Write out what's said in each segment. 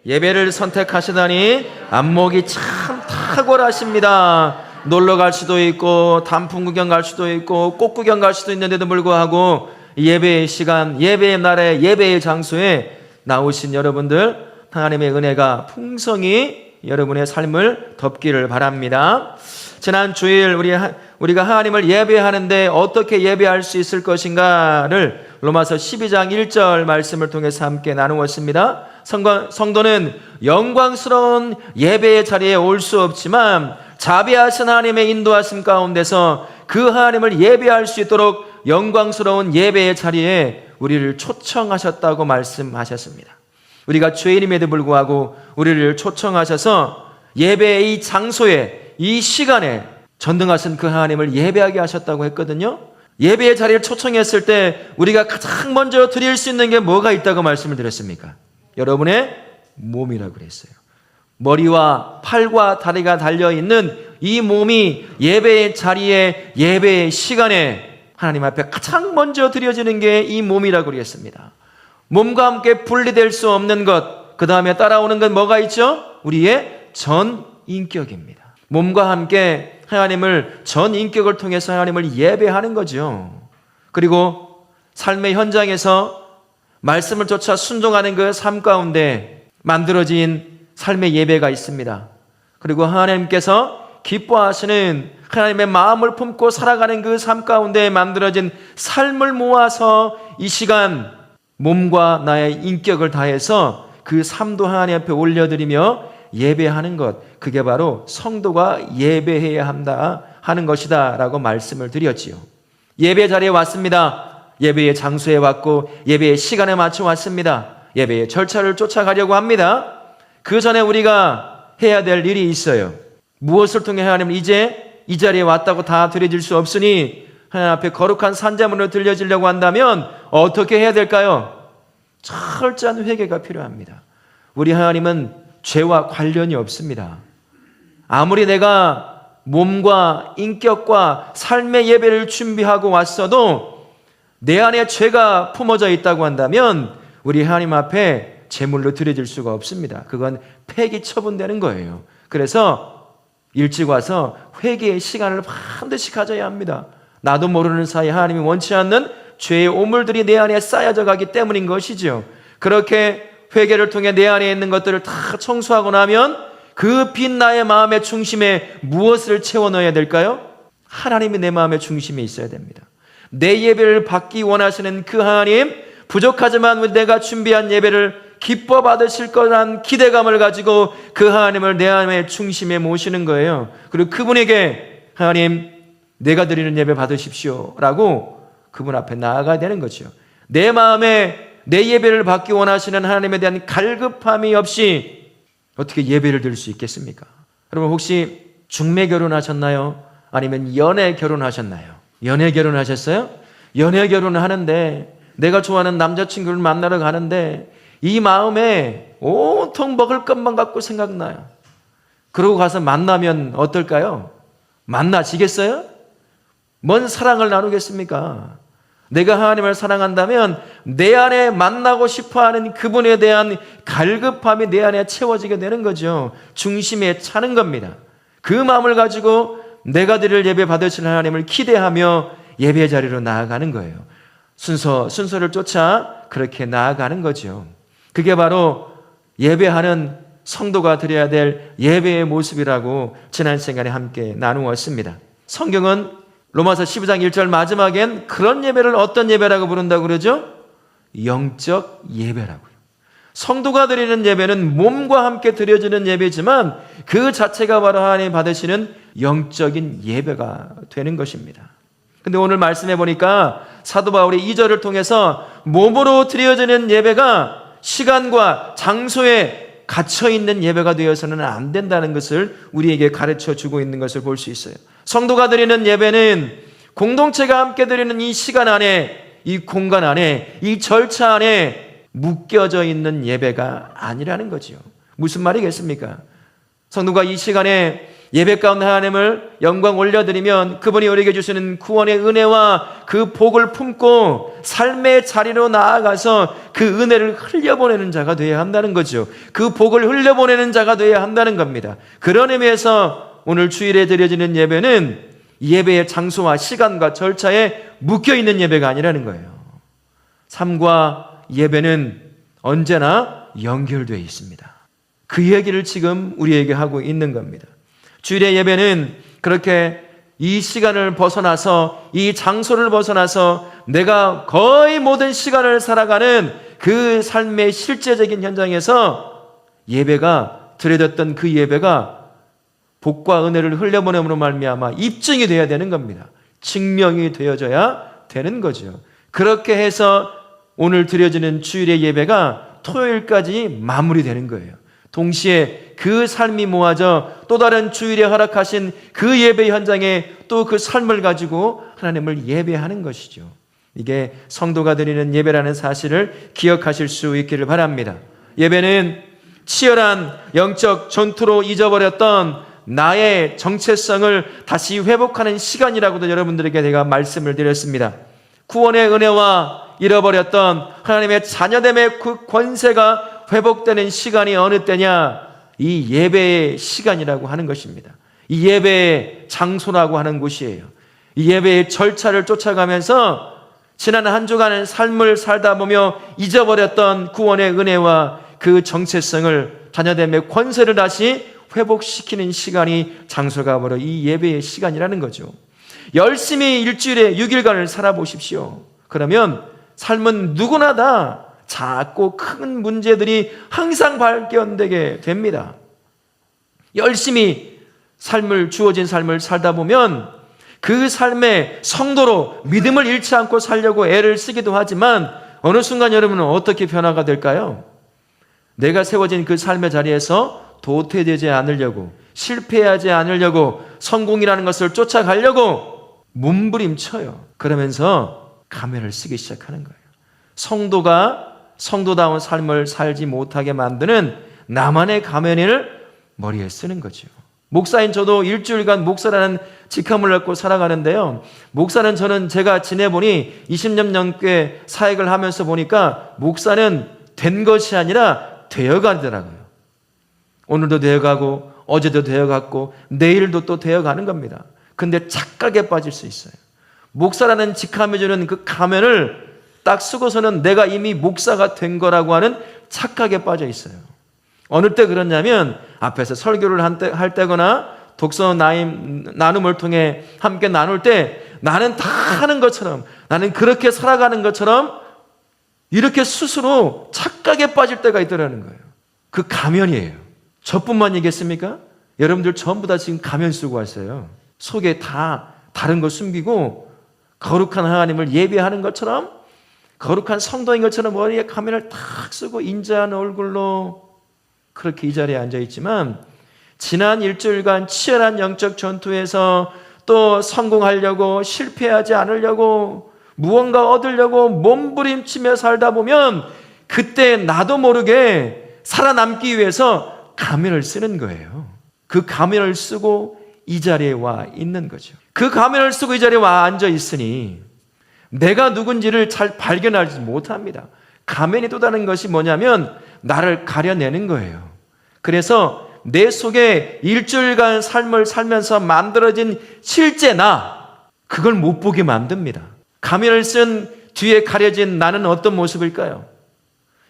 예배를 선택하시다니 안목이 참 탁월하십니다. 놀러 갈 수도 있고 단풍 구경 갈 수도 있고 꽃 구경 갈 수도 있는데도 불구하고 예배의 시간, 예배의 날에, 예배의 장소에 나오신 여러분들, 하나님의 은혜가 풍성히 여러분의 삶을 덮기를 바랍니다. 지난 주일 우리가 하나님을 예배하는데 어떻게 예배할 수 있을 것인가를 로마서 12장 1절 말씀을 통해서 함께 나누었습니다. 성도는 영광스러운 예배의 자리에 올 수 없지만 자비하신 하나님의 인도하심 가운데서 그 하나님을 예배할 수 있도록 영광스러운 예배의 자리에 우리를 초청하셨다고 말씀하셨습니다. 우리가 죄인임에도 불구하고 우리를 초청하셔서 예배의 이 장소에, 이 시간에 전등하신 그 하나님을 예배하게 하셨다고 했거든요. 예배의 자리를 초청했을 때 우리가 가장 먼저 드릴 수 있는 게 뭐가 있다고 말씀을 드렸습니까? 여러분의 몸이라고 그랬어요. 머리와 팔과 다리가 달려있는 이 몸이 예배의 자리에, 예배의 시간에 하나님 앞에 가장 먼저 드려지는 게 이 몸이라고 그랬습니다. 몸과 함께 분리될 수 없는 것, 그 다음에 따라오는 건 뭐가 있죠? 우리의 전인격입니다. 몸과 함께 하나님을 전인격을 통해서 하나님을 예배하는 거죠. 그리고 삶의 현장에서 말씀을 쫓아 순종하는 그 삶 가운데 만들어진 삶의 예배가 있습니다. 그리고 하나님께서 기뻐하시는 하나님의 마음을 품고 살아가는 그 삶 가운데 만들어진 삶을 모아서 이 시간 몸과 나의 인격을 다해서 그 삶도 하나님 앞에 올려드리며 예배하는 것, 그게 바로 성도가 예배해야 한다 하는 것이다 라고 말씀을 드렸지요. 예배 자리에 왔습니다. 예배의 장소에 왔고 예배의 시간에 맞춰 왔습니다. 예배의 절차를 쫓아가려고 합니다. 그 전에 우리가 해야 될 일이 있어요. 무엇을 통해 하나님은 이제 이 자리에 왔다고 다 드려질 수 없으니 하나님 앞에 거룩한 산자문으로 들려지려고 한다면 어떻게 해야 될까요? 철저한 회개가 필요합니다. 우리 하나님은 죄와 관련이 없습니다. 아무리 내가 몸과 인격과 삶의 예배를 준비하고 왔어도 내 안에 죄가 품어져 있다고 한다면 우리 하나님 앞에 제물로 드려질 수가 없습니다. 그건 폐기 처분되는 거예요. 그래서 일찍 와서 회개의 시간을 반드시 가져야 합니다. 나도 모르는 사이 하나님이 원치 않는 죄의 오물들이 내 안에 쌓여져 가기 때문인 것이죠. 그렇게 회개를 통해 내 안에 있는 것들을 다 청소하고 나면 그 빈 나의 마음의 중심에 무엇을 채워 넣어야 될까요? 하나님이 내 마음의 중심에 있어야 됩니다. 내 예배를 받기 원하시는 그 하나님, 부족하지만 내가 준비한 예배를 기뻐 받으실 거란 기대감을 가지고 그 하나님을 내 마음의 중심에 모시는 거예요. 그리고 그분에게 하나님, 내가 드리는 예배 받으십시오 라고 그분 앞에 나아가야 되는 거죠. 내 마음에 내 예배를 받기 원하시는 하나님에 대한 갈급함이 없이 어떻게 예배를 드릴 수 있겠습니까? 여러분 혹시 중매 결혼하셨나요? 아니면 연애 결혼하셨나요? 연애 결혼하셨어요? 연애 결혼을 하는데 내가 좋아하는 남자친구를 만나러 가는데 이 마음에 온통 먹을 것만 갖고 생각나요. 그러고 가서 만나면 어떨까요? 만나지겠어요? 뭔 사랑을 나누겠습니까? 내가 하나님을 사랑한다면 내 안에 만나고 싶어하는 그분에 대한 갈급함이 내 안에 채워지게 되는 거죠. 중심에 차는 겁니다. 그 마음을 가지고 내가 드릴 예배 받으실 하나님을 기대하며 예배 자리로 나아가는 거예요. 순서를 쫓아 그렇게 나아가는 거죠. 그게 바로 예배하는 성도가 드려야 될 예배의 모습이라고 지난 시간에 함께 나누었습니다. 성경은 로마서 12장 1절 마지막엔 그런 예배를 어떤 예배라고 부른다고 그러죠? 영적 예배라고요. 성도가 드리는 예배는 몸과 함께 드려지는 예배지만 그 자체가 바로 하나님 받으시는 영적인 예배가 되는 것입니다. 근데 오늘 말씀해 보니까 사도 바울이 2절을 통해서 몸으로 드려지는 예배가 시간과 장소에 갇혀있는 예배가 되어서는 안 된다는 것을 우리에게 가르쳐 주고 있는 것을 볼 수 있어요. 성도가 드리는 예배는 공동체가 함께 드리는 이 시간 안에, 이 공간 안에, 이 절차 안에 묶여져 있는 예배가 아니라는 거죠. 무슨 말이겠습니까? 성도가 이 시간에 예배 가운데 하나님을 영광 올려드리면 그분이 우리에게 주시는 구원의 은혜와 그 복을 품고 삶의 자리로 나아가서 그 은혜를 흘려보내는 자가 되어야 한다는 거죠. 그 복을 흘려보내는 자가 되어야 한다는 겁니다. 그런 의미에서 오늘 주일에 드려지는 예배는 예배의 장소와 시간과 절차에 묶여있는 예배가 아니라는 거예요. 삶과 예배는 언제나 연결되어 있습니다. 그 얘기를 지금 우리에게 하고 있는 겁니다. 주일의 예배는 그렇게 이 시간을 벗어나서, 이 장소를 벗어나서 내가 거의 모든 시간을 살아가는 그 삶의 실제적인 현장에서 예배가 드려졌던 그 예배가 복과 은혜를 흘려보냄으로 말미암아 입증이 되어야 되는 겁니다. 증명이 되어져야 되는 거죠. 그렇게 해서 오늘 드려지는 주일의 예배가 토요일까지 마무리되는 거예요. 동시에 그 삶이 모아져 또 다른 주일에 허락하신 그 예배 현장에 또 그 삶을 가지고 하나님을 예배하는 것이죠. 이게 성도가 드리는 예배라는 사실을 기억하실 수 있기를 바랍니다. 예배는 치열한 영적 전투로 잊어버렸던 나의 정체성을 다시 회복하는 시간이라고도 여러분들에게 제가 말씀을 드렸습니다. 구원의 은혜와 잃어버렸던 하나님의 자녀됨의 그 권세가 회복되는 시간이 어느 때냐? 이 예배의 시간이라고 하는 것입니다. 이 예배의 장소라고 하는 곳이에요. 이 예배의 절차를 쫓아가면서 지난 한 주간의 삶을 살다 보며 잊어버렸던 구원의 은혜와 그 정체성을 자녀됨의 권세를 다시 회복시키는 시간이 장소가 바로 이 예배의 시간이라는 거죠. 열심히 일주일에 6일간을 살아보십시오. 그러면 삶은 누구나 다 작고 큰 문제들이 항상 발견되게 됩니다. 열심히 주어진 삶을 살다 보면 그 삶의 성도로 믿음을 잃지 않고 살려고 애를 쓰기도 하지만 어느 순간 여러분은 어떻게 변화가 될까요? 내가 세워진 그 삶의 자리에서 도태되지 않으려고, 실패하지 않으려고, 성공이라는 것을 쫓아가려고 몸부림쳐요. 그러면서 가면을 쓰기 시작하는 거예요. 성도가 성도다운 삶을 살지 못하게 만드는 나만의 가면을 머리에 쓰는 거죠. 목사인 저도 일주일간 목사라는 직함을 갖고 살아가는데요. 목사는 제가 지내보니 20년 넘게 사역을 하면서 보니까 목사는 된 것이 아니라 되어가더라고요. 오늘도 되어가고 어제도 되어갔고 내일도 또 되어가는 겁니다. 근데 착각에 빠질 수 있어요. 목사라는 직함이 주는 그 가면을 딱 쓰고서는 내가 이미 목사가 된 거라고 하는 착각에 빠져 있어요. 어느 때 그러냐면 앞에서 설교를 할 때거나 독서 나눔을 통해 함께 나눌 때 나는 다 하는 것처럼, 나는 그렇게 살아가는 것처럼 이렇게 스스로 착각에 빠질 때가 있더라는 거예요. 그 가면이에요. 저뿐만이겠습니까? 여러분들 전부 다 지금 가면 쓰고 왔어요. 속에 다 다른 거 숨기고 거룩한 하나님을 예배하는 것처럼, 거룩한 성도인 것처럼 머리에 가면을 탁 쓰고 인자한 얼굴로 그렇게 이 자리에 앉아있지만 지난 일주일간 치열한 영적 전투에서 또 성공하려고, 실패하지 않으려고, 무언가 얻으려고 몸부림치며 살다 보면 그때 나도 모르게 살아남기 위해서 가면을 쓰는 거예요. 그 가면을 쓰고 이 자리에 와 있는 거죠. 그 가면을 쓰고 이 자리에 와 앉아 있으니 내가 누군지를 잘 발견하지 못합니다. 가면이 또 다른 것이 뭐냐면 나를 가려내는 거예요. 그래서 내 속에 일주일간 삶을 살면서 만들어진 실제 그걸 못 보게 만듭니다. 가면을 쓴 뒤에 가려진 나는 어떤 모습일까요?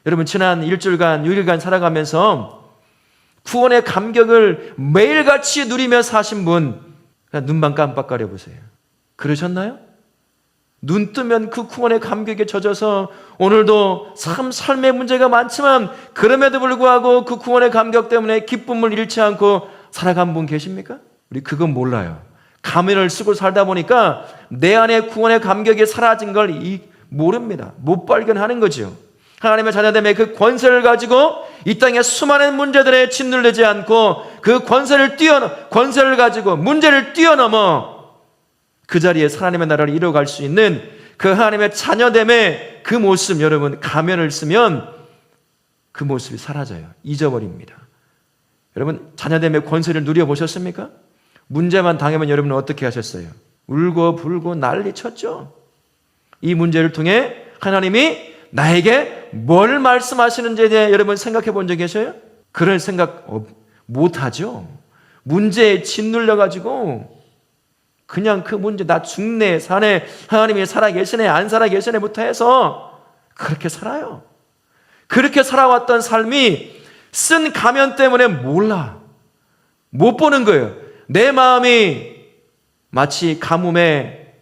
여러분, 지난 일주일간, 6일간 살아가면서 구원의 감격을 매일같이 누리며 사신 분, 눈만 깜빡거려 보세요. 그러셨나요? 눈 뜨면 그 구원의 감격에 젖어서 오늘도 삶의 문제가 많지만 그럼에도 불구하고 그 구원의 감격 때문에 기쁨을 잃지 않고 살아간 분 계십니까? 우리 그건 몰라요. 가면을 쓰고 살다 보니까 내 안에 구원의 감격이 사라진 걸 모릅니다. 못 발견하는 거죠. 하나님의 자녀됨의 그 권세를 가지고 이 땅의 수많은 문제들에 짓눌리지 않고 그 권세를 가지고 문제를 뛰어넘어 그 자리에 하나님의 나라를 이뤄갈 수 있는 그 하나님의 자녀됨의 그 모습, 여러분, 가면을 쓰면 그 모습이 사라져요. 잊어버립니다. 여러분, 자녀됨의 권세를 누려보셨습니까? 문제만 당하면 여러분은 어떻게 하셨어요? 울고 불고 난리 쳤죠. 이 문제를 통해 하나님이 나에게 뭘 말씀하시는지에 대해 여러분 생각해 본 적 계셔요? 그런 생각 못 하죠. 문제에 짓눌려 가지고 그냥 그 문제 나 죽네 사네 하나님이 살아계시네 안 살아계시네부터 해서 그렇게 살아요. 그렇게 살아왔던 삶이 쓴 가면 때문에 몰라. 못 보는 거예요. 내 마음이 마치 가뭄에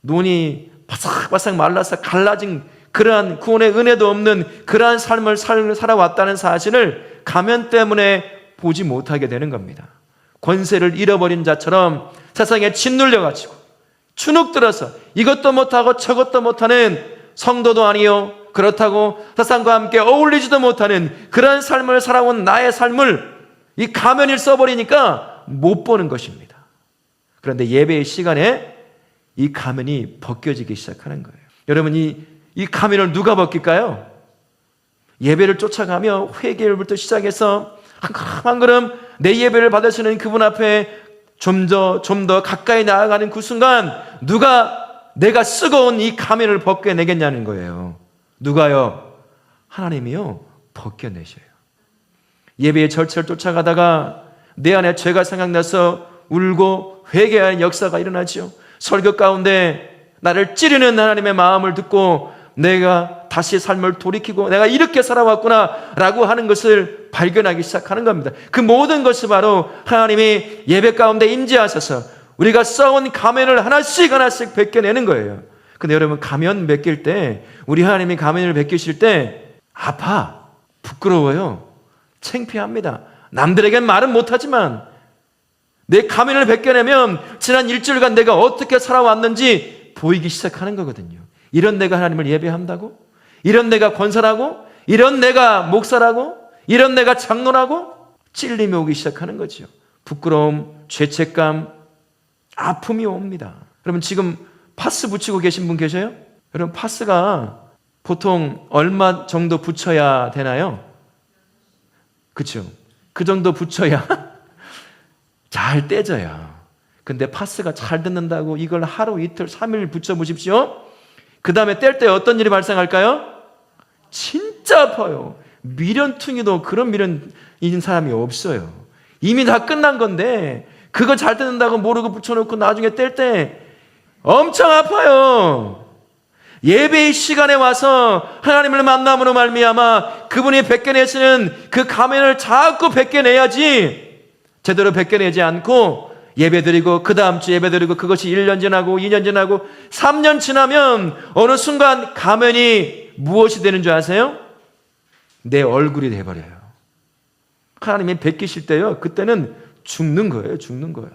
눈이 바삭바삭 말라서 갈라진 그러한 구원의 은혜도 없는 그러한 삶을 살아왔다는 사실을 가면 때문에 보지 못하게 되는 겁니다. 권세를 잃어버린 자처럼 세상에 짓눌려가지고 주눅 들어서 이것도 못하고 저것도 못하는 성도도 아니요 그렇다고 세상과 함께 어울리지도 못하는 그런 삶을 살아온 나의 삶을 이 가면을 써버리니까 못 보는 것입니다. 그런데 예배의 시간에 이 가면이 벗겨지기 시작하는 거예요. 여러분 이 가면을 누가 벗길까요? 예배를 쫓아가며 회개를부터 시작해서 한 걸음 한 걸음 내 예배를 받으시는 그분 앞에 좀 더 가까이 나아가는 그 순간 누가 내가 쓰고 온 이 가면을 벗겨내겠냐는 거예요. 누가요? 하나님이요 벗겨내셔요. 예배의 절차를 쫓아가다가 내 안에 죄가 생각나서 울고 회개하는 역사가 일어나죠. 설교 가운데 나를 찌르는 하나님의 마음을 듣고 내가 다시 삶을 돌이키고 내가 이렇게 살아왔구나 라고 하는 것을 발견하기 시작하는 겁니다. 그 모든 것이 바로 하나님이 예배 가운데 임재하셔서 우리가 써온 가면을 하나씩 벗겨내는 거예요. 근데 여러분 가면 벗길 때 우리 하나님이 가면을 벗기실 때 아파, 부끄러워요, 창피합니다. 남들에겐 말은 못하지만 내 가면을 벗겨내면 지난 일주일간 내가 어떻게 살아왔는지 보이기 시작하는 거거든요. 이런 내가 하나님을 예배한다고? 이런 내가 권사라고? 이런 내가 목사라고? 이런 내가 장로라고? 찔림이 오기 시작하는 거죠. 부끄러움, 죄책감, 아픔이 옵니다. 여러분 지금 파스 붙이고 계신 분 계셔요? 여러분 파스가 보통 얼마 정도 붙여야 되나요? 그렇죠? 그 정도 붙여야 잘 떼져요. 근데 파스가 잘 듣는다고 이걸 하루 이틀 3일 붙여보십시오. 그 다음에 뗄 때 어떤 일이 발생할까요? 진짜 아파요. 미련퉁이도 그런 미련인 사람이 없어요. 이미 다 끝난 건데 그거 잘 듣는다고 모르고 붙여놓고 나중에 뗄 때 엄청 아파요. 예배의 시간에 와서 하나님을 만남으로 말미암아 그분이 벗겨내시는 그 가면을 자꾸 벗겨내야지, 제대로 벗겨내지 않고 예배드리고 그 다음 주 예배드리고 그것이 1년 지나고 2년 지나고 3년 지나면 어느 순간 가면이 무엇이 되는 줄 아세요? 내 얼굴이 돼버려요. 하나님이 벗기실 때요, 그때는 죽는 거예요. 죽는 거야.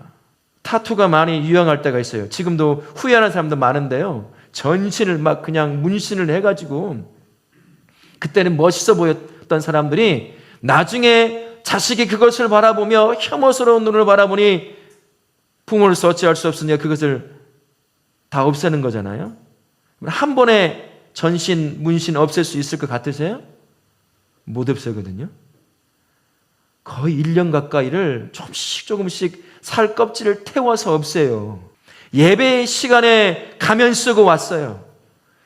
타투가 많이 유행할 때가 있어요. 지금도 후회하는 사람도 많은데요, 전신을 막 그냥 문신을 해가지고 그때는 멋있어 보였던 사람들이 나중에 자식이 그것을 바라보며 혐오스러운 눈을 바라보니 부모로서 어찌할 수 없으니까 그것을 다 없애는 거잖아요. 한 번에 전신, 문신 없앨 수 있을 것 같으세요? 못 없애거든요. 거의 1년 가까이를 조금씩 살 껍질을 태워서 없애요. 예배 시간에 가면 쓰고 왔어요.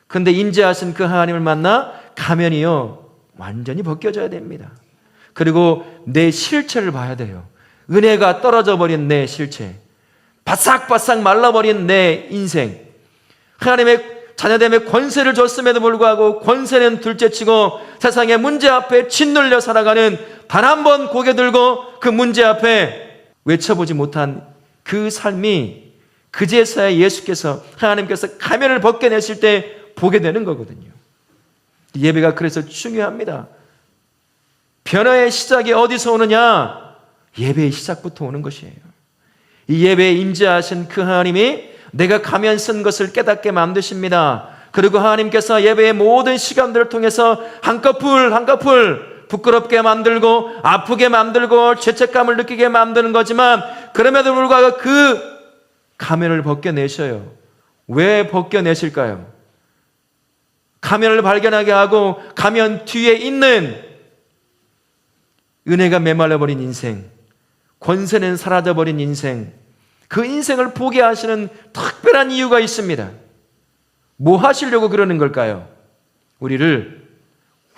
근데 인재하신 그 하나님을 만나 가면이요 완전히 벗겨져야 됩니다. 그리고 내 실체를 봐야 돼요. 은혜가 떨어져 버린 내 실체, 바싹바싹 말라버린 내 인생, 하나님의 자녀됨의 권세를 줬음에도 불구하고 권세는 둘째치고 세상의 문제 앞에 짓눌려 살아가는, 단 한 번 고개 들고 그 문제 앞에 외쳐보지 못한 그 삶이 그제서야 예수께서, 하나님께서 가면을 벗겨내실 때 보게 되는 거거든요. 예배가 그래서 중요합니다. 변화의 시작이 어디서 오느냐? 예배의 시작부터 오는 것이에요. 이 예배에 임재하신 그 하나님이 내가 가면 쓴 것을 깨닫게 만드십니다. 그리고 하나님께서 예배의 모든 시간들을 통해서 한꺼풀 부끄럽게 만들고 아프게 만들고 죄책감을 느끼게 만드는 거지만, 그럼에도 불구하고 그 가면을 벗겨내셔요. 왜 벗겨내실까요? 가면을 발견하게 하고 가면 뒤에 있는 은혜가 메말라버린 인생, 권세는 사라져버린 인생, 그 인생을 보게 하시는 특별한 이유가 있습니다. 뭐 하시려고 그러는 걸까요? 우리를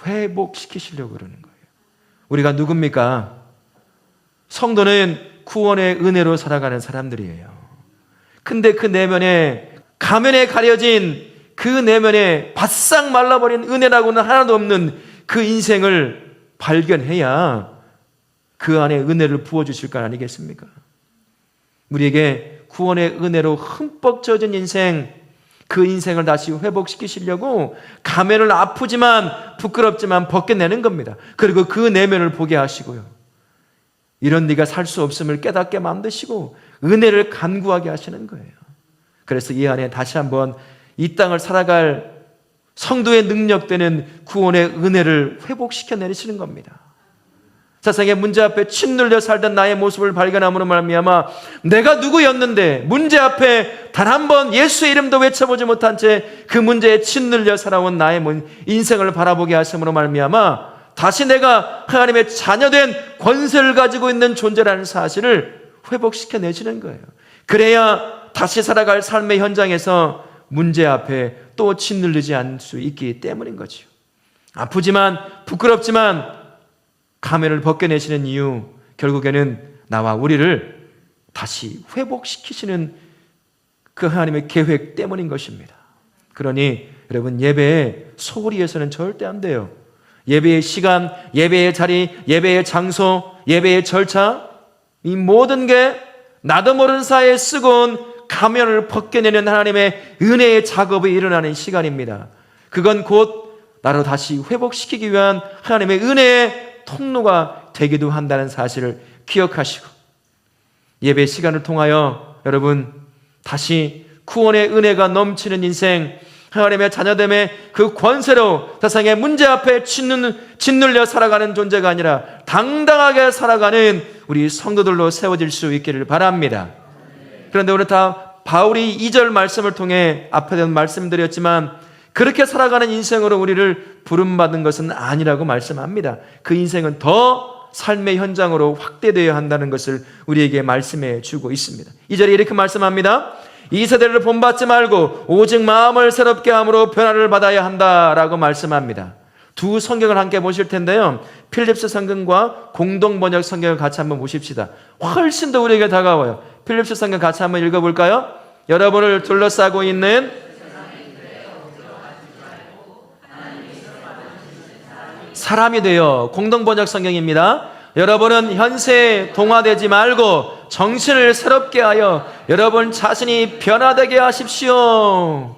회복시키시려고 그러는 거예요. 우리가 누굽니까? 성도는 구원의 은혜로 살아가는 사람들이에요. 근데 그 내면에, 가면에 가려진 그 내면에 바싹 말라버린 은혜라고는 하나도 없는 그 인생을 발견해야 그 안에 은혜를 부어주실 것 아니겠습니까? 우리에게 구원의 은혜로 흠뻑 젖은 인생, 그 인생을 다시 회복시키시려고 가면을 아프지만 부끄럽지만 벗겨내는 겁니다. 그리고 그 내면을 보게 하시고요, 이런 네가 살 수 없음을 깨닫게 만드시고 은혜를 간구하게 하시는 거예요. 그래서 이 안에 다시 한번 이 땅을 살아갈 성도의 능력되는 구원의 은혜를 회복시켜 내리시는 겁니다. 세상의 문제 앞에 짓눌려 살던 나의 모습을 발견함으로 말미암아 내가 누구였는데 문제 앞에 단 한 번 예수의 이름도 외쳐보지 못한 채 그 문제에 짓눌려 살아온 나의 인생을 바라보게 하심으로 말미암아 다시 내가 하나님의 자녀된 권세를 가지고 있는 존재라는 사실을 회복시켜 내시는 거예요. 그래야 다시 살아갈 삶의 현장에서 문제 앞에 또 짓눌리지 않을 수 있기 때문인 거죠. 아프지만 부끄럽지만 가면을 벗겨내시는 이유, 결국에는 나와 우리를 다시 회복시키시는 그 하나님의 계획 때문인 것입니다. 그러니 여러분, 예배에 소홀히 해서는 절대 안 돼요. 예배의 시간, 예배의 자리, 예배의 장소, 예배의 절차, 이 모든 게 나도 모르는 사이에 쓰고 온 가면을 벗겨내는 하나님의 은혜의 작업이 일어나는 시간입니다. 그건 곧 나를 다시 회복시키기 위한 하나님의 은혜의 통로가 되기도 한다는 사실을 기억하시고, 예배 시간을 통하여 여러분 다시 구원의 은혜가 넘치는 인생, 하나님의 자녀됨의 그 권세로 세상의 문제 앞에 짓눌려 살아가는 존재가 아니라 당당하게 살아가는 우리 성도들로 세워질 수 있기를 바랍니다. 그런데 오늘 다 바울이 2절 말씀을 통해 앞에도 말씀드렸지만 그렇게 살아가는 인생으로 우리를 부름받은 것은 아니라고 말씀합니다. 그 인생은 더 삶의 현장으로 확대되어야 한다는 것을 우리에게 말씀해 주고 있습니다. 2절에 이렇게 말씀합니다. 이 세대를 본받지 말고 오직 마음을 새롭게 함으로 변화를 받아야 한다라고 말씀합니다. 두 성경을 함께 보실 텐데요, 필립스 성경과 공동번역 성경을 같이 한번 보십시다. 훨씬 더 우리에게 다가와요. 필립스 성경 같이 한번 읽어볼까요? 여러분을 둘러싸고 있는 사람이 되어, 공동번역 성경입니다. 여러분은 현세에 동화되지 말고 정신을 새롭게 하여 여러분 자신이 변화되게 하십시오.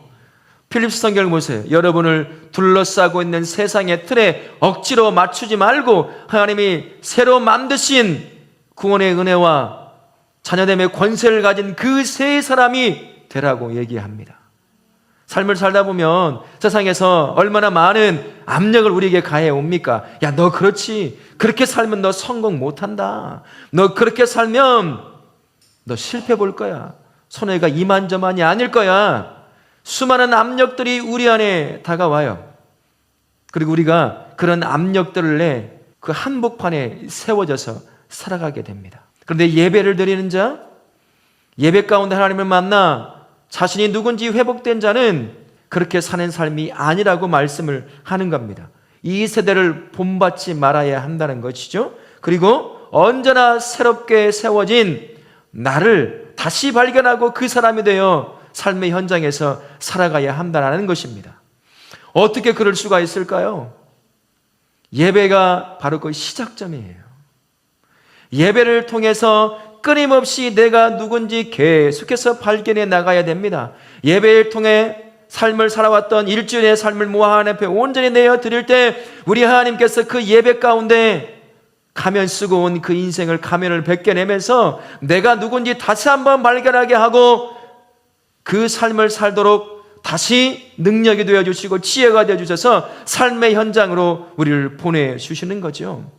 필립스 성경을 보세요. 여러분을 둘러싸고 있는 세상의 틀에 억지로 맞추지 말고 하나님이 새로 만드신 구원의 은혜와 자녀됨의 권세를 가진 그 세 사람이 되라고 얘기합니다. 삶을 살다 보면 세상에서 얼마나 많은 압력을 우리에게 가해 옵니까? 야, 너 그렇지. 그렇게 살면 너 성공 못한다. 너 그렇게 살면 너 실패 볼 거야. 손해가 이만저만이 아닐 거야. 수많은 압력들이 우리 안에 다가와요. 그리고 우리가 그런 압력들을 내 그 한복판에 세워져서 살아가게 됩니다. 그런데 예배를 드리는 자, 예배 가운데 하나님을 만나 자신이 누군지 회복된 자는 그렇게 사는 삶이 아니라고 말씀을 하는 겁니다. 이 세대를 본받지 말아야 한다는 것이죠. 그리고 언제나 새롭게 세워진 나를 다시 발견하고 그 사람이 되어 삶의 현장에서 살아가야 한다는 것입니다. 어떻게 그럴 수가 있을까요? 예배가 바로 그 시작점이에요. 예배를 통해서 끊임없이 내가 누군지 계속해서 발견해 나가야 됩니다. 예배를 통해 삶을 살아왔던 일주일의 삶을 모아 하나님 앞에 온전히 내어 드릴 때 우리 하나님께서 그 예배 가운데 가면 쓰고 온 그 인생을 가면을 벗겨내면서 내가 누군지 다시 한번 발견하게 하고 그 삶을 살도록 다시 능력이 되어주시고 지혜가 되어주셔서 삶의 현장으로 우리를 보내주시는 거죠.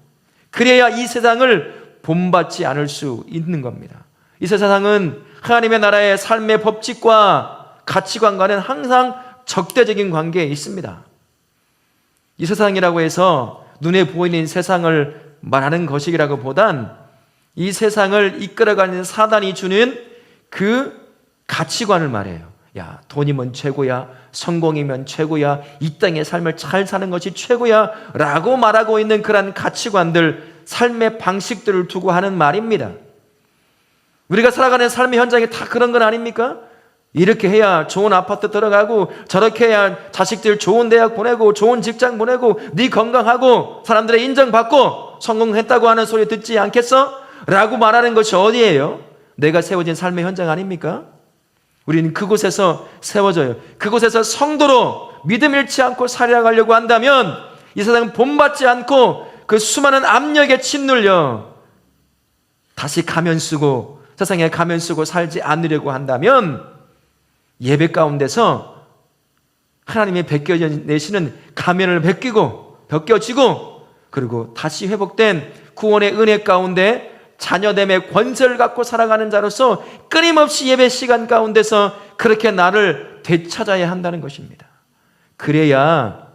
그래야 이 세상을 본받지 않을 수 있는 겁니다. 이 세상은 하나님의 나라의 삶의 법칙과 가치관과는 항상 적대적인 관계에 있습니다. 이 세상이라고 해서 눈에 보이는 세상을 말하는 것이라고 보단 이 세상을 이끌어가는 사단이 주는 그 가치관을 말해요. 야, 돈이면 최고야, 성공이면 최고야, 이 땅의 삶을 잘 사는 것이 최고야 라고 말하고 있는 그런 가치관들, 삶의 방식들을 두고 하는 말입니다. 우리가 살아가는 삶의 현장에 다 그런 건 아닙니까? 이렇게 해야 좋은 아파트 들어가고, 저렇게 해야 자식들 좋은 대학 보내고, 좋은 직장 보내고, 네 건강하고 사람들의 인정받고 성공했다고 하는 소리 듣지 않겠어? 라고 말하는 것이 어디예요? 내가 세워진 삶의 현장 아닙니까? 우리는 그곳에서 세워져요. 그곳에서 성도로 믿음 잃지 않고 살아가려고 한다면 이 세상은 본받지 않고 그 수많은 압력에 짓눌려 다시 가면 쓰고 세상에 가면 쓰고 살지 않으려고 한다면 예배 가운데서 하나님이 벗겨내시는 가면을 벗겨지고 그리고 다시 회복된 구원의 은혜 가운데 자녀됨의 권세를 갖고 살아가는 자로서 끊임없이 예배 시간 가운데서 그렇게 나를 되찾아야 한다는 것입니다. 그래야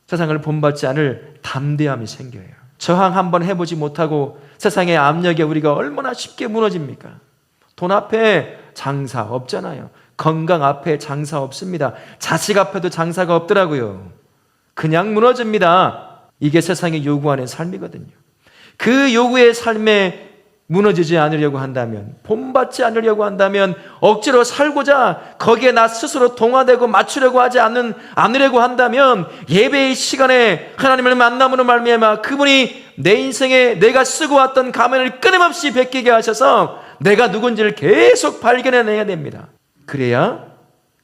세상을 본받지 않을 담대함이 생겨요. 저항 한번 해보지 못하고 세상의 압력에 우리가 얼마나 쉽게 무너집니까? 돈 앞에 장사 없잖아요. 건강 앞에 장사 없습니다. 자식 앞에도 장사가 없더라고요. 그냥 무너집니다. 이게 세상이 요구하는 삶이거든요. 그 요구의 삶에 무너지지 않으려고 한다면, 본받지 않으려고 한다면, 억지로 살고자 거기에 나 스스로 동화되고 맞추려고 하지 않으려고 한다면 예배의 시간에 하나님을 만남으로 말미암아 그분이 내 인생에 내가 쓰고 왔던 가면을 끊임없이 벗기게 하셔서 내가 누군지를 계속 발견해내야 됩니다. 그래야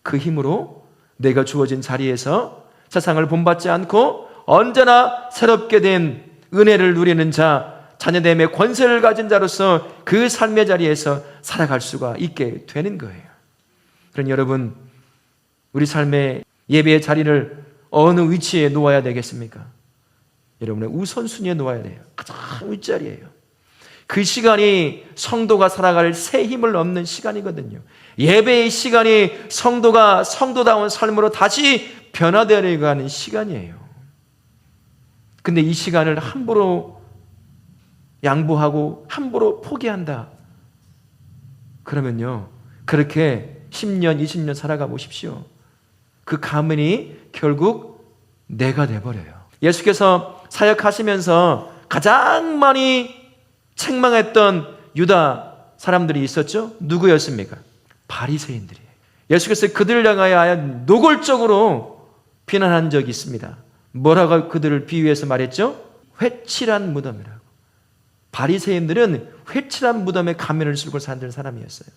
그 힘으로 내가 주어진 자리에서 세상을 본받지 않고 언제나 새롭게 된 은혜를 누리는 자, 자녀됨의 권세를 가진 자로서 그 삶의 자리에서 살아갈 수가 있게 되는 거예요. 그러니 여러분, 우리 삶의 예배의 자리를 어느 위치에 놓아야 되겠습니까? 여러분의 우선순위에 놓아야 돼요. 가장 윗자리예요. 그 시간이 성도가 살아갈 새 힘을 얻는 시간이거든요. 예배의 시간이 성도가 성도다운 삶으로 다시 변화되어가는 하는 시간이에요. 근데 이 시간을 함부로 양보하고 함부로 포기한다. 그러면요, 그렇게 10년, 20년 살아가 보십시오. 그 가면이 결국 내가 돼버려요. 예수께서 사역하시면서 가장 많이 책망했던 유다 사람들이 있었죠? 누구였습니까? 바리새인들이에요. 예수께서 그들을 향하여 아예 노골적으로 비난한 적이 있습니다. 뭐라고 그들을 비유해서 말했죠? 회칠한 무덤이라고. 바리새인들은 회칠한 무덤에 가면을 쓰고 사는 사람이었어요.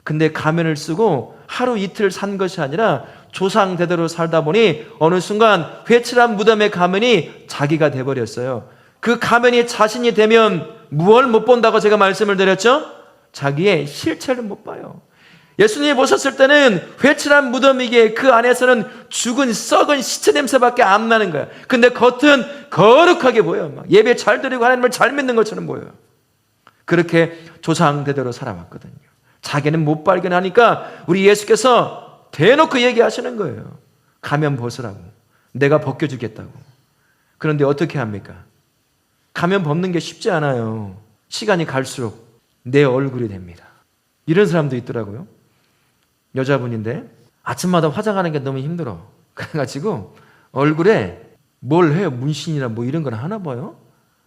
근데 가면을 쓰고 하루 이틀 산 것이 아니라 조상 대대로 살다 보니 어느 순간 회칠한 무덤의 가면이 자기가 돼버렸어요. 그 가면이 자신이 되면 무엇을 못 본다고 제가 말씀을 드렸죠? 자기의 실체를 못 봐요. 예수님이 보셨을 때는 회칠한 무덤이기에 그 안에서는 죽은 썩은 시체 냄새밖에 안 나는 거야. 근데 겉은 거룩하게 보여. 막 예배 잘 드리고 하나님을 잘 믿는 것처럼 보여요. 그렇게 조상대대로 살아왔거든요. 자기는 못 발견하니까 우리 예수께서 대놓고 얘기하시는 거예요. 가면 벗으라고. 내가 벗겨주겠다고. 그런데 어떻게 합니까? 가면 벗는 게 쉽지 않아요. 시간이 갈수록 내 얼굴이 됩니다. 이런 사람도 있더라고요. 여자분인데 아침마다 화장하는 게 너무 힘들어. 그래가지고 얼굴에 뭘 해요? 문신이나 뭐 이런 걸 하나 봐요.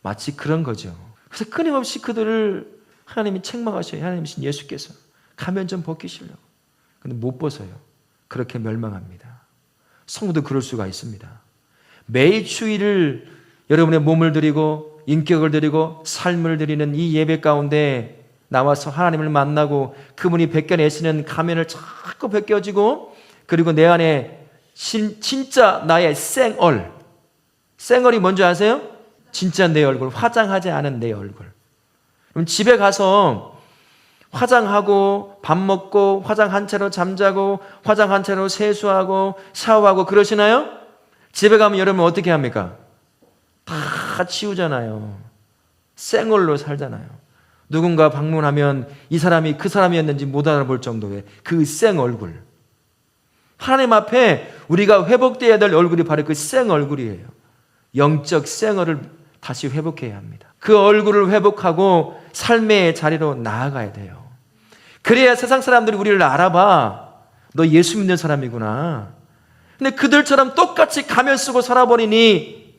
마치 그런 거죠. 그래서 끊임없이 그들을 하나님이 책망하셔요. 하나님이신 예수께서 가면 좀 벗기시려고. 근데 못 벗어요. 그렇게 멸망합니다. 성도도 그럴 수가 있습니다. 매일 주일을 여러분의 몸을 드리고 인격을 드리고 삶을 드리는 이 예배 가운데 나와서 하나님을 만나고 그분이 벗겨내시는 가면을 자꾸 벗겨지고 그리고 내 안에 진짜 나의 생얼이 뭔지 아세요? 진짜 내 얼굴, 화장하지 않은 내 얼굴. 그럼 집에 가서 화장하고 밥 먹고 화장한 채로 잠자고 화장한 채로 세수하고 샤워하고 그러시나요? 집에 가면 여러분 어떻게 합니까? 다 치우잖아요. 생얼로 살잖아요. 누군가 방문하면 이 사람이 그 사람이었는지 못 알아볼 정도의 그 생얼굴. 하나님 앞에 우리가 회복되어야 될 얼굴이 바로 그 생얼굴이에요. 영적 생얼을 다시 회복해야 합니다. 그 얼굴을 회복하고 삶의 자리로 나아가야 돼요. 그래야 세상 사람들이 우리를 알아봐. 너 예수 믿는 사람이구나. 근데 그들처럼 똑같이 가면 쓰고 살아버리니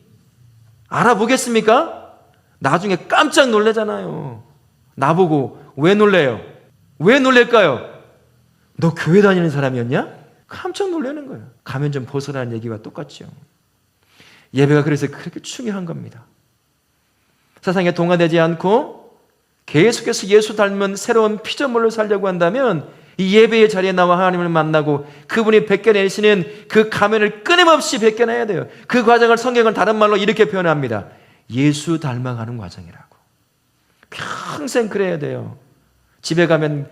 알아보겠습니까? 나중에 깜짝 놀라잖아요. 나보고 왜 놀래요? 왜 놀랄까요? 너 교회 다니는 사람이었냐? 깜짝 놀라는 거예요. 가면 좀 벗어라는 얘기와 똑같죠. 예배가 그래서 그렇게 중요한 겁니다. 세상에 동화되지 않고 계속해서 예수 닮은 새로운 피조물로 살려고 한다면 이 예배의 자리에 나와 하나님을 만나고 그분이 벗겨내시는 그 가면을 끊임없이 벗겨내야 돼요. 그 과정을 성경은 다른 말로 이렇게 표현합니다. 예수 닮아가는 과정이라고. 평생 그래야 돼요. 집에 가면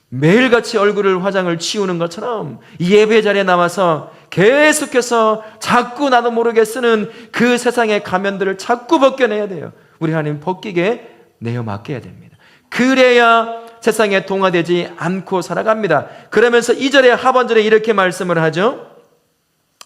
매일같이 얼굴을 화장을 지우는 것처럼 이 예배 자리에 나와서 계속해서 자꾸 나도 모르게 쓰는 그 세상의 가면들을 자꾸 벗겨내야 돼요. 우리 하나님 벗기게 내어 맡겨야 됩니다. 그래야 세상에 동화되지 않고 살아갑니다. 그러면서 2절에 하반절에 이렇게 말씀을 하죠.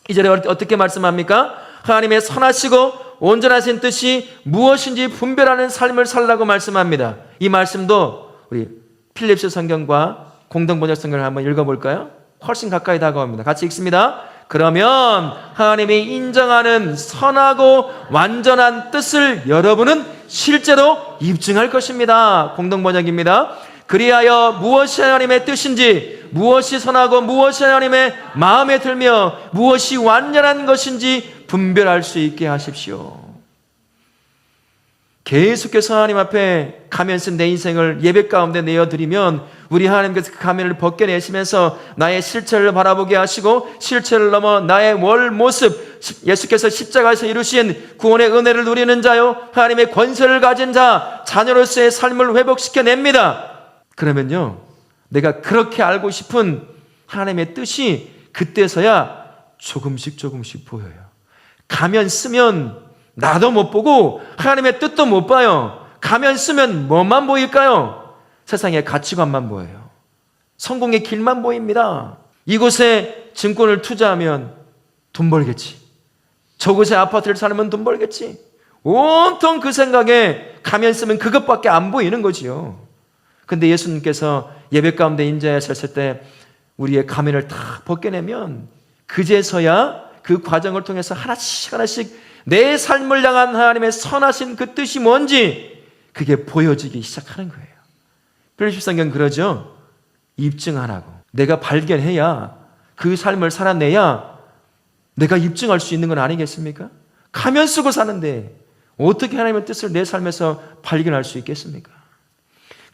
2절에 어떻게 말씀합니까? 하나님의 선하시고 온전하신 뜻이 무엇인지 분별하는 삶을 살라고 말씀합니다. 이 말씀도 우리 필립스 성경과 공동번역 성경을 한번 읽어볼까요? 훨씬 가까이 다가옵니다. 같이 읽습니다. 그러면 하나님이 인정하는 선하고 완전한 뜻을 여러분은 실제로 입증할 것입니다. 공동번역입니다. 그리하여 무엇이 하나님의 뜻인지, 무엇이 선하고 무엇이 하나님의 마음에 들며 무엇이 완전한 것인지 분별할 수 있게 하십시오. 계속해서 하나님 앞에 가면 쓴 내 인생을 예배 가운데 내어드리면 우리 하나님께서 그 가면을 벗겨내시면서 나의 실체를 바라보게 하시고 실체를 넘어 나의 월 모습, 예수께서 십자가에서 이루신 구원의 은혜를 누리는 자요 하나님의 권세를 가진 자, 자녀로서의 삶을 회복시켜냅니다. 그러면요, 내가 그렇게 알고 싶은 하나님의 뜻이 그때서야 조금씩 보여요. 가면 쓰면 나도 못 보고 하나님의 뜻도 못 봐요. 가면 쓰면 뭐만 보일까요? 세상의 가치관만 보여요. 성공의 길만 보입니다. 이곳에 증권을 투자하면 돈 벌겠지. 저곳에 아파트를 사면 돈 벌겠지. 온통 그 생각에 가면 쓰면 그것밖에 안 보이는 거지요. 근데 예수님께서 예배 가운데 임재하셨을 때 우리의 가면을 다 벗겨내면 그제서야 그 과정을 통해서 하나씩 내 삶을 향한 하나님의 선하신 그 뜻이 뭔지 그게 보여지기 시작하는 거예요. 필립스 성경 그러죠. 입증하라고. 내가 발견해야 그 삶을 살아내야 내가 입증할 수 있는 건 아니겠습니까? 가면 쓰고 사는데 어떻게 하나님의 뜻을 내 삶에서 발견할 수 있겠습니까?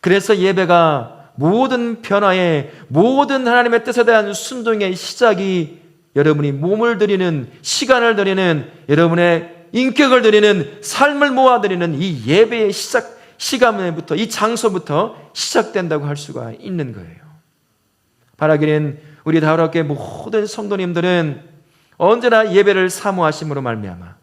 그래서 예배가 모든 변화의 모든 하나님의 뜻에 대한 순종의 시작이 여러분이 몸을 드리는, 시간을 드리는, 여러분의 인격을 드리는, 삶을 모아드리는 이 예배의 시간부터, 이 장소부터 시작된다고 할 수가 있는 거예요. 바라기는 우리 다우라교회 모든 성도님들은 언제나 예배를 사모하심으로 말미암아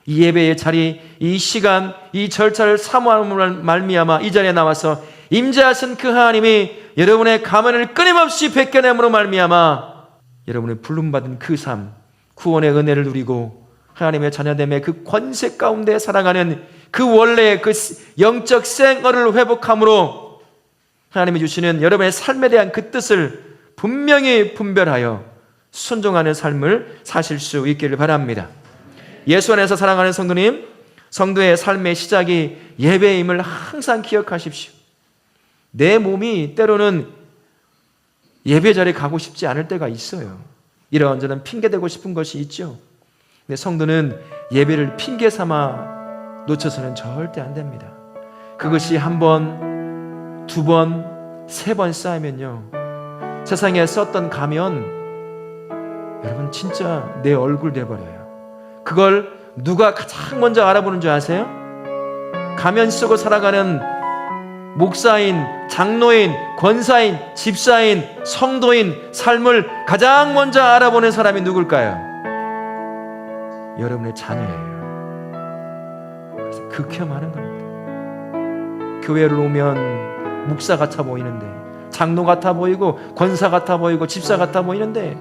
이 예배의 자리, 이 시간, 이 절차를 사모함으로 말미암아 이 자리에 나와서 임재하신 그 하나님이 여러분의 가면을 끊임없이 벗겨냄으로 말미암아 여러분의 부름받은 그 삶, 구원의 은혜를 누리고 하나님의 자녀됨의 그 권세 가운데 살아가는 그 원래의 그 영적 생어를 회복함으로 하나님이 주시는 여러분의 삶에 대한 그 뜻을 분명히 분별하여 순종하는 삶을 사실 수 있기를 바랍니다. 예수 안에서 사랑하는 성도님, 성도의 삶의 시작이 예배임을 항상 기억하십시오. 내 몸이 때로는 예배 자리에 가고 싶지 않을 때가 있어요. 이런저런 핑계대고 싶은 것이 있죠. 근데 성도는 예배를 핑계 삼아 놓쳐서는 절대 안 됩니다. 그것이 한 번, 두 번, 세 번 쌓이면요, 세상에 썼던 가면 여러분 진짜 내 얼굴 돼버려요. 그걸 누가 가장 먼저 알아보는 줄 아세요? 가면 쓰고 살아가는 목사인, 장로인, 권사인, 집사인, 성도인 삶을 가장 먼저 알아보는 사람이 누굴까요? 여러분의 자녀예요. 그래서 극혐하는 겁니다. 교회를 오면 목사 같아 보이는데, 장로 같아 보이고, 권사 같아 보이고, 집사 같아 보이는데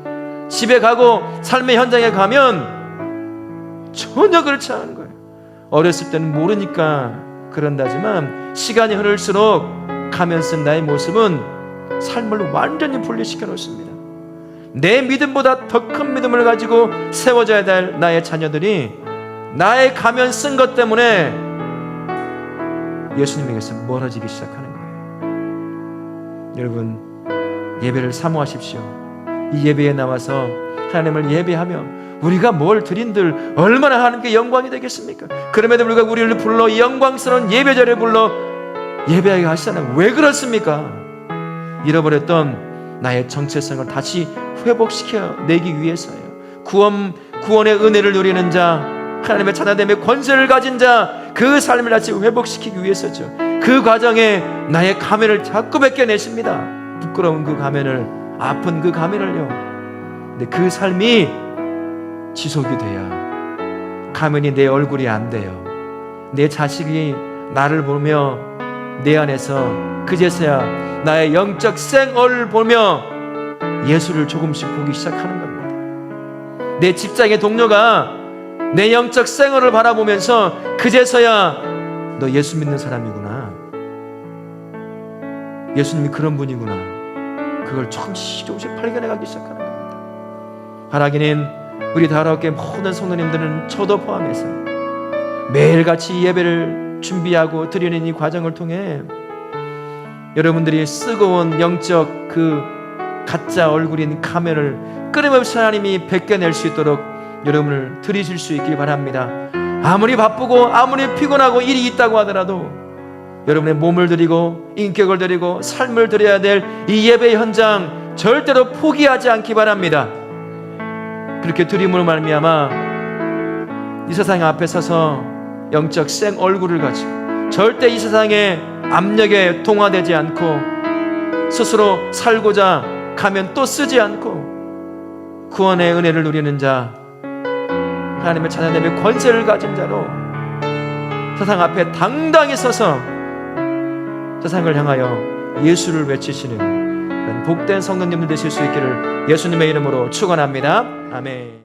집에 가고 삶의 현장에 가면 전혀 그렇지 않은 거예요. 어렸을 때는 모르니까 그런다지만 시간이 흐를수록 가면 쓴 나의 모습은 삶을 완전히 분리시켜 놓습니다. 내 믿음보다 더 큰 믿음을 가지고 세워져야 될 나의 자녀들이 나의 가면 쓴 것 때문에 예수님에게서 멀어지기 시작하는 거예요. 여러분, 예배를 사모하십시오. 이 예배에 나와서 하나님을 예배하며 우리가 뭘 드린들 얼마나 하나님께 영광이 되겠습니까? 그럼에도 불구하고 우리를 불러 이 영광스러운 예배자를 불러 예배하게 하시잖아요. 왜 그렇습니까? 잃어버렸던 나의 정체성을 다시 회복시켜내기 위해서예요. 구원의 은혜를 누리는 자, 하나님의 찾아냄의 권세를 가진 자, 그 삶을 다시 회복시키기 위해서죠. 그 과정에 나의 가면을 자꾸 벗겨내십니다. 부끄러운 그 가면을, 아픈 그 가면을요. 근데 그 삶이 지속이 돼야 가면이 내 얼굴이 안 돼요. 내 자식이 나를 보며 내 안에서 그제서야 나의 영적 생얼을 보며 예수를 조금씩 보기 시작하는 겁니다. 내 직장의 동료가 내 영적 생얼을 바라보면서 그제서야 너 예수 믿는 사람이구나, 예수님이 그런 분이구나, 그걸 조금씩 발견해가기 시작하는 겁니다. 바라기는 우리 다락교회 모든 성도님들은 저도 포함해서 매일같이 예배를 준비하고 드리는 이 과정을 통해 여러분들이 쓰고 온 영적 그 가짜 얼굴인 가면을 끊임없이 하나님이 벗겨낼 수 있도록 여러분을 드리실 수 있길 바랍니다. 아무리 바쁘고 아무리 피곤하고 일이 있다고 하더라도 여러분의 몸을 드리고 인격을 드리고 삶을 드려야 될 이 예배 현장 절대로 포기하지 않기 바랍니다. 그렇게 드림으로 말미암아 이 세상 앞에 서서 영적 생 얼굴을 가지고 절대 이 세상의 압력에 동화되지 않고 스스로 살고자 가면 또 쓰지 않고 구원의 은혜를 누리는 자, 하나님의 찾아내는 권세를 가진 자로 세상 앞에 당당히 서서 세상을 향하여 예수를 외치시는 그런 복된 성도님들 되실 수 있기를 예수님의 이름으로 축원합니다. 아멘.